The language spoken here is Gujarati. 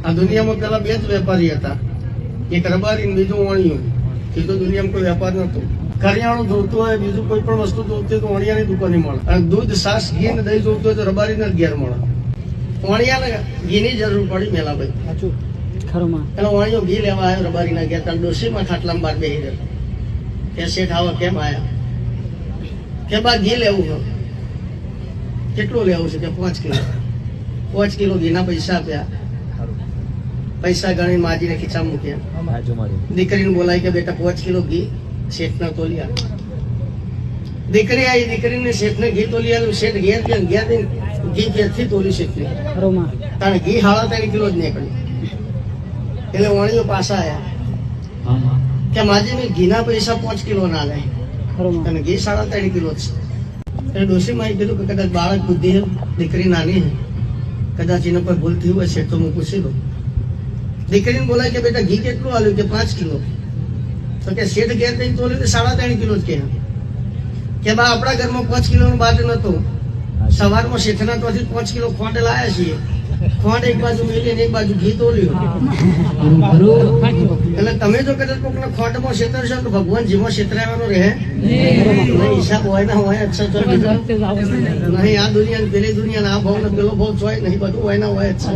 આ દુનિયામાં પેલા બે જ વેપારી હતા, એક રબારી ને બીજું વણિયું. એ તો દુનિયામાં કોઈ વેપાર નતો. કરિયાણું જોતું હોય, બીજું કોઈ પણ વસ્તુ જોતી હોય તો વણિયાની દુકાને મળે. અને દૂધ, છાશ, ઘી ને દહીં જોતું હોય તો રબારીને જ ઘેર મળે. વણિયાને ઘીની જરૂર પડી મેલાભાઈ. એટલે વણિયો ઘી લેવા આવ્યો રબારીના ઘેર. તાર ડોશીમાં ખાટલામાં બાર બેહી ગયો કે શેઠ આવા કેમ આયા? કે બા ઘી લેવું છે. કેટલું લેવું છે? કે 5 કિલો. 5 કિલો ઘીના પૈસા આપ્યા. પૈસા ગણી માજીને ખીચા મૂક્યા. દીકરીને બોલાય કે બેટા 5 કિલો ઘી શેઠને તોલી આપ. દીકરી આવી, દીકરીને શેઠને ઘી તોલી આવ્યું. શેઠ ઘેર ઘી ઘેરથી તોલી શેઠને. કારણ ઘી 3.5 કિલો જ નીકળ્યું. એટલે વણીઓ પાછા આવ્યા કે માજી મેં ઘીના પૈસા 5 કિલો ના લે અને ઘી 3.5 કિલો છે. એટલે ડોશીમાં કીધું કે કદાચ બાળક બુદ્ધિ દીકરી નાની હે, કદાચ એના પર ભૂલ થઈ હોય છે તો હું પૂછી દઉં. દીકરીને બોલાય કે બેટા ઘી કેટલું આવ્યું? કે 5 કિલો. તો કે શેઠ ઘેર કઈ તોલ્યું 3.5 કિલો જ કે બા આપણા ઘરમાં 5 કિલોનું બાટ નતું. સવારમાં શેઠના તોથી 5 કિલો ખોંડ લાયા છીએ. ખોંડ એક બાજુ મેલી ને એક બાજુ ઘી તોલ્યું. એટલે તમે જો કદાચ કોકને ખોંડમાં છેતરશો તો ભગવાન જીવમાં છેતરાવાનો રહે નહીં. હિસાબ હોય ના હોય અચ્છા નહીં. આ દુનિયા પેલી દુનિયા આ ભાવ ને પેલો ભાવ હોય નહીં, બધું હોય ના હોય અચ્છા.